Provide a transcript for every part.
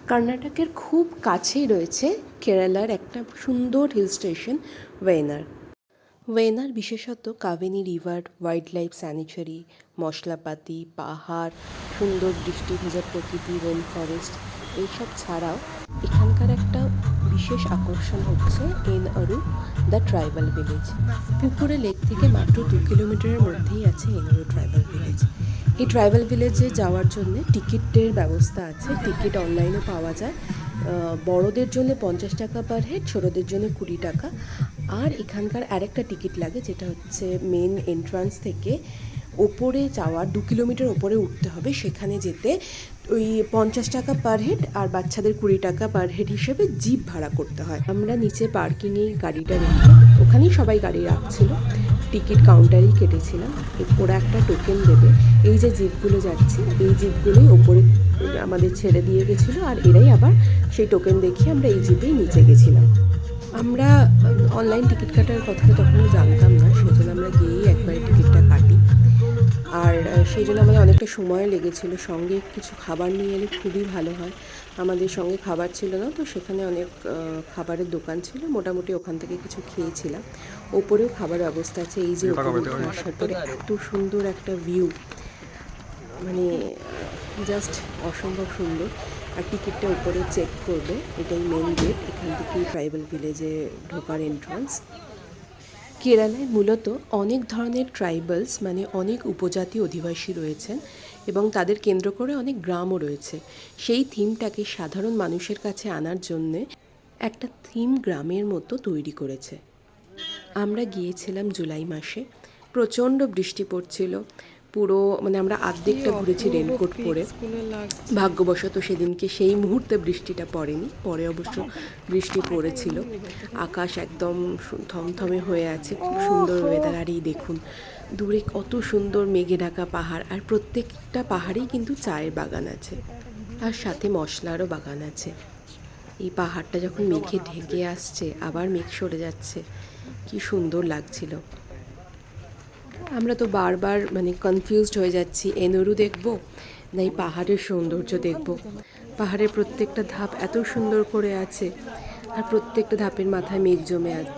কর্ণাটকের খুব কাছেই রয়েছে কেরালার একটা সুন্দর হিল স্টেশন ওয়েনার। ওয়েনার বিশেষত কাবেনী রিভার, ওয়াইল্ড লাইফ স্যানিচারি, মশলাপাতি, পাহাড়, সুন্দর বৃষ্টি ভেজা প্রকৃতি, রেন ফরেস্ট এইসব ছাড়াও এখানকার একটা বিশেষ আকর্ষণ হচ্ছে এনআরু দ্য ট্রাইবাল ভিলেজ। পুকুরে লেক থেকে মাত্র 2 কিলোমিটারের মধ্যেই আছে এনআরু ট্রাইবাল ভিলেজ। এই ট্রাইবাল ভিলেজে যাওয়ার জন্য টিকিটের ব্যবস্থা আছে, টিকিট অনলাইনে পাওয়া যায়। বড়দের জন্য 50 টাকা পার হেড, ছোটদের জন্য 20 টাকা। আর এখানকার আরেকটা টিকিট লাগে, যেটা হচ্ছে মেন এন্ট্রান্স থেকে ওপরে যাওয়ার 2 কিলোমিটার ওপরে উঠতে হবে। সেখানে যেতে ওই 50 টাকা পার হেড আর বাচ্চাদের 20 টাকা পার হেড হিসেবে জিপ ভাড়া করতে হয়। আমরা নিচে পার্কিংয়েই গাড়িটা রেখে ওখানেই সবাই গাড়ি রাখছিল, টিকিট কাউন্টারেই কেটেছিলাম। ওরা একটা টোকেন দেবে। এই যে জিপগুলো যাচ্ছে, এই জিপগুলোই ওপরে আমাদের ছেড়ে দিয়ে গেছিলো, আর এরাই আবার সেই টোকেন দেখিয়ে আমরা এই জিপেই নিচে গেছিলাম। আমরা অনলাইন টিকিট কাটার কথাটা তখনও জানতাম না, সেই জন্য আমরা গিয়েই একবারে টিকিটটা কাটি। আর সেই জন্য আমাদের অনেকটা সময় লেগেছিল। সঙ্গে কিছু খাবার নিয়ে এলে খুবই ভালো হয়। আমাদের সঙ্গে খাবার ছিল না, তো সেখানে অনেক খাবারের দোকান ছিল, মোটামুটি ওখান থেকে কিছু খেয়েছিলাম। ওপরেও খাবার ব্যবস্থা আছে। এই যে আসার পরে এত সুন্দর একটা ভিউ, মানে জাস্ট অসম্ভব সুন্দর। আর টিকিটটা উপরে চেক করবে, এটাই মেন গেট, এখান থেকেই ট্রাইবাল ভিলেজে ঢোকার এন্ট্রান্স। কেরালায় মূলত অনেক ধরনের ট্রাইবালস মানে অনেক উপজাতি অধিবাসী রয়েছেন এবং তাদের কেন্দ্র করে অনেক গ্রামও রয়েছে। সেই থিমটাকে সাধারণ মানুষের কাছে আনার জন্যে একটা থিম গ্রামের মতো তৈরি করেছে। আমরা গিয়েছিলাম জুলাই মাসে, প্রচণ্ড বৃষ্টি পড়ছিল, পুরো মানে আমরা আর্ধেকটা ঘুরেছি রেনকোট পরে। ভাগ্যবশত সেদিনকে সেই মুহূর্তে বৃষ্টিটা পড়েনি, পরে অবশ্য বৃষ্টি পড়েছিল। আকাশ একদম থমথমে হয়ে আছে, খুব সুন্দর ওয়েদার। আর এই দেখুন দূরে কত সুন্দর মেঘে ঢাকা পাহাড়, আর প্রত্যেকটা পাহাড়েই কিন্তু চায়ের বাগান আছে, আর সাথে মশলারও বাগান আছে। এই পাহাড়টা যখন মেঘে ঢেকে আসছে, আবার মেঘ সরে যাচ্ছে, কি সুন্দর লাগছিল। আমরা তো বারবার মানে কনফিউজড হয়ে যাচ্ছি, এনআরু দেখবো না এই পাহাড়ের সৌন্দর্য দেখব। পাহাড়ের প্রত্যেকটা ধাপ এত সুন্দর করে আছে, আর প্রত্যেকটা ধাপের মাথায় মেঘ জমে আছে।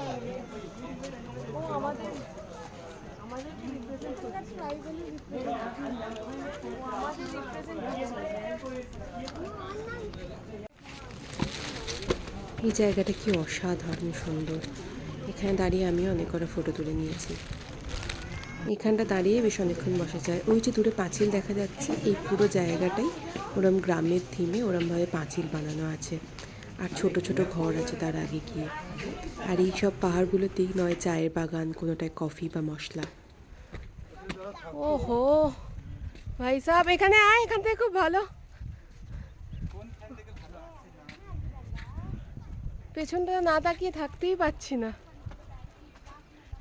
এই জায়গাটা কি অসাধারণ সুন্দর। এখানে দাঁড়িয়ে আমিও অনেক কটা ফটো তুলে নিয়েছি। এখানটা দাঁড়িয়ে বেশ অনেকক্ষণ বসা যায়। ওই যে দূরে পাঁচিল দেখা যাচ্ছে, এই পুরো জায়গাটাই ওরম গ্রামের থিমে ওরমভাবে পাঁচিল বানানো আছে, আর ছোট ছোট ঘর আছে তার আগে গিয়ে। আর এই সব পাহাড়গুলোতেই নয় চায়ের বাগান, কোনোটায় কফি বা মশলা। ওহো ভাই সাহেব, এখানে আয়, এখান থেকে খুব ভালো। পেছনটা না তাকিয়ে থাকতেই পাচ্ছি না।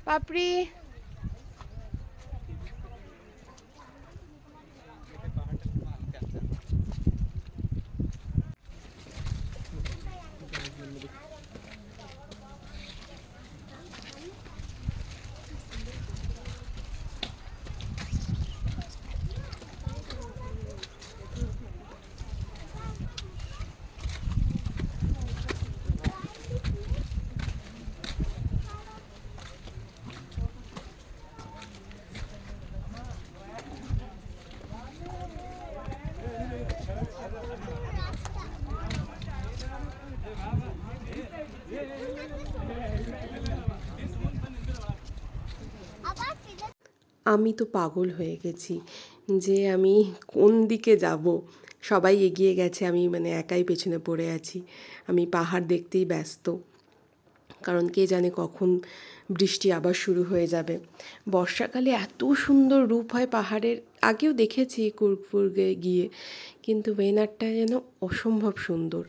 পাপড়ি, আমি তো পাগল হয়ে গেছি যে আমি কোন দিকে যাব। সবাই এগিয়ে গেছে, আমি মানে একাই পেছনে পড়ে আছি। আমি পাহাড় দেখতেই ব্যস্ত, কারণ কে জানে কখন বৃষ্টি আবার শুরু হয়ে যাবে। বর্ষাকালে এত সুন্দর রূপ হয় পাহাড়ের, আগেও দেখেছি কুর্গে গিয়ে, কিন্তু ওয়েনারটা যেন অসম্ভব সুন্দর।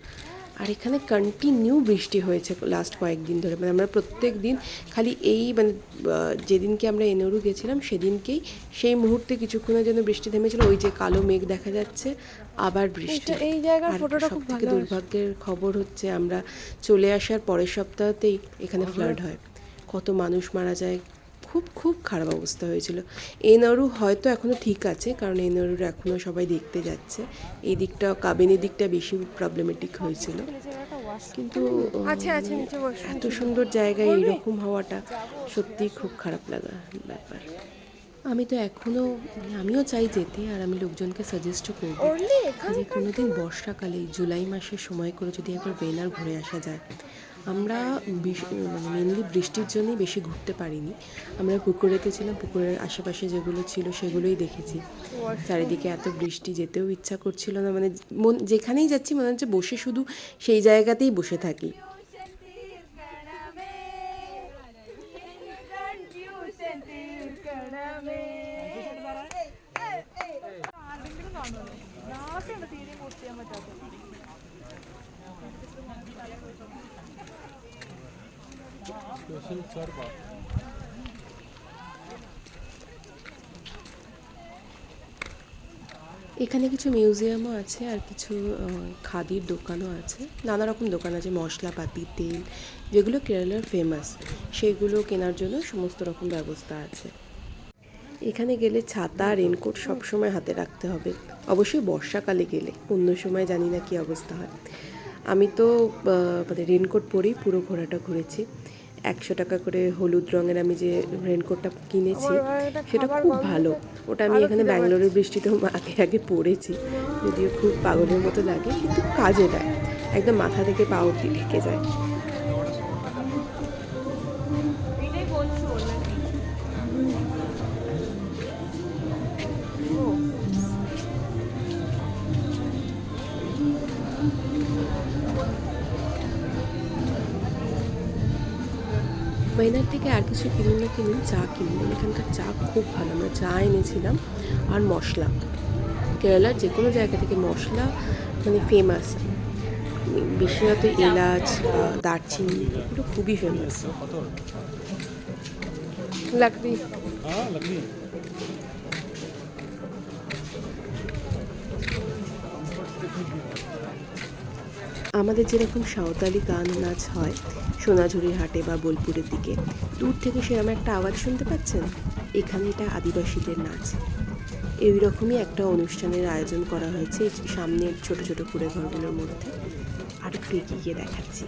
আর এখানে কন্টিনিউ বৃষ্টি হয়েছে লাস্ট কয়েকদিন ধরে, মানে আমরা প্রত্যেক দিন খালি এই মানে যেদিনকে আমরা এনআরু গেছিলাম সেদিনকেই সেই মুহূর্তে কিছুক্ষণের জন্য বৃষ্টি থেমেছিল। ওই যে কালো মেঘ দেখা যাচ্ছে, আবার বৃষ্টি। এই জায়গার ফটোটা খুব ভালো। দুর্ভাগ্যের খবর হচ্ছে আমরা চলে আসার পরের সপ্তাহতেই এখানে ফ্লাড হয়, কত মানুষ মারা যায়, খুব খুব খারাপ অবস্থা হয়েছিল। এনআরু হয়তো এখনও ঠিক আছে, কারণ এনআরুর এখনও সবাই দেখতে যাচ্ছে। এই দিকটা কাবেরীর দিকটা বেশি প্রবলেমেটিক হয়েছিল, কিন্তু এত সুন্দর জায়গায় এরকম হওয়াটা সত্যিই খুব খারাপ লাগা ব্যাপার। আমি তো এখনও আমিও চাই যেতে, আর আমি লোকজনকে সাজেস্টও করবো যে কোনো দিন বর্ষাকালে জুলাই মাসের সময় করে যদি একবার ওয়েনার ঘুরে আসা যায়। আমরা মানে মেনলি বৃষ্টির জন্যই বেশি ঘুরতে পারিনি। আমরা পুকুরেতে ছিলাম, পুকুরের আশেপাশে যেগুলো ছিল সেগুলোই দেখেছি। চারিদিকে এত বৃষ্টি, যেতেও ইচ্ছা করছিল না, মানে যেখানেই যাচ্ছি মনে হচ্ছে বসে শুধু সেই জায়গাতেই বসে থাকি। এখানে কিছু মিউজিয়ামও আছে, আর কিছু খাদির দোকানও আছে, নানা রকম দোকান আছে, মশলাপাতি, তেল, যেগুলো কেরালার ফেমাস সেগুলো কেনার জন্য সমস্ত রকম ব্যবস্থা আছে। এখানে গেলে ছাতা, রেনকোট সবসময় হাতে রাখতে হবে, অবশ্যই বর্ষাকালে গেলে, অন্য সময় জানি না কী অবস্থা হয়। আমি তো মানে রেনকোট পরেই পুরো ঘোরাটা ঘুরেছি। 100 টাকা করে হলুদ রঙের আমি যে রেনকোটটা কিনেছি সেটা খুব ভালো। ওটা আমি এখানে ব্যাঙ্গালোরের বৃষ্টিতেও আগে আগে পরেছি, যদিও খুব পাগলের মতো লাগে, কিন্তু কাজে দেয়, একদম মাথা থেকে পা অবধি ঢেকে যায়। ওয়েনার থেকে আর কিছু কিনুন না কিনুন, চা কিনুন, এখানকার চা খুব ভালো। আমরা চা এনেছিলাম আর মশলা, কেরালার যে কোনো জায়গা থেকে মশলা মানে ফেমাস, বিশেষত এলাচ বা দারচিনি, এগুলো খুবই ফেমাস। লাকড়ি আমাদের যেরকম সাঁওতালি গান নাচ হয় সোনাঝুরির হাটে বা বোলপুরের দিকে, দূর থেকে সেরকম একটা আওয়াজ শুনতে পাচ্ছেন, এখানে এটা আদিবাসীদের নাচ। এই রকমই একটা অনুষ্ঠানের আয়োজন করা হয়েছে সামনের ছোট ছোট কুড়ে ঘরগুলোর মধ্যে। আর একটু এগিয়ে গিয়ে দেখাচ্ছি।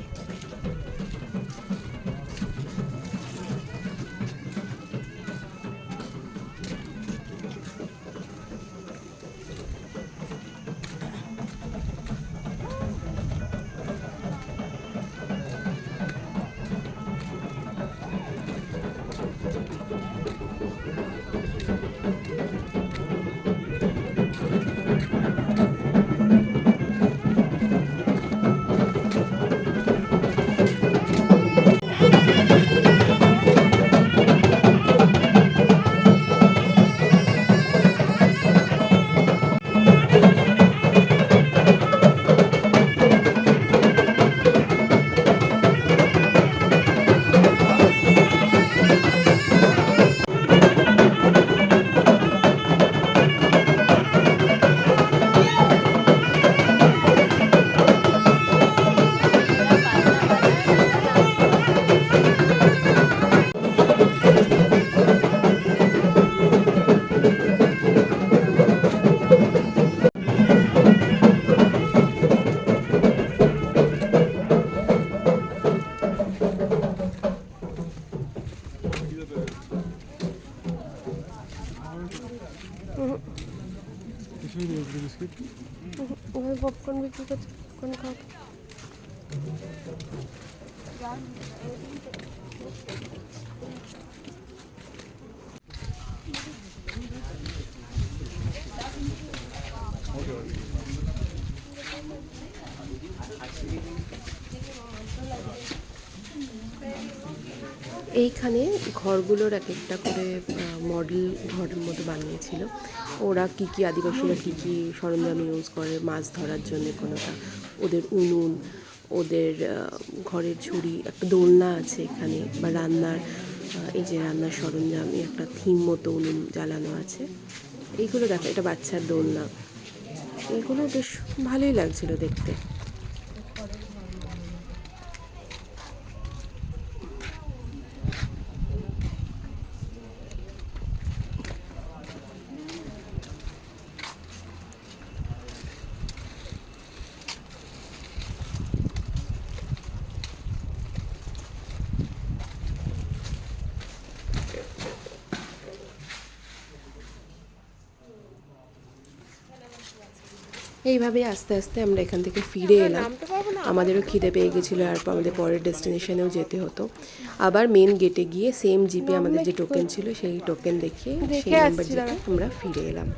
ওই পপকর্ন বিক্রি করছে, পপকর্ন খাও। এইখানে ঘরগুলোর এক একটা করে মডেল ঘরের মতো বানিয়েছিল। ওরা কী কী আদিবাসীরা কী কী সরঞ্জাম ইউজ করে মাছ ধরার জন্য, কোনোটা ওদের উনুন, ওদের ঘরের ঝুড়ি, একটা দোলনা আছে এখানে, বা রান্নার এই যে রান্নার সরঞ্জাম, একটা থিম মতো উনুন জ্বালানো আছে। এইগুলো দেখো, এটা বাচ্চার দোলনা, এগুলো বেশ ভালোই লাগছিল দেখতে। এইভাবে আস্তে আস্তে আমরা এখান থেকে ফিরে এলাম। আমাদেরও খিদে পেয়ে গেছিলো, আর আমাদের পরের ডেস্টিনেশনেও যেতে হতো। আবার মেন গেটে গিয়ে সেম জিপে আমাদের যে টোকেন ছিল সেই টোকেন দেখিয়ে সেই নাম্বার জিপে আমরা ফিরে এলাম।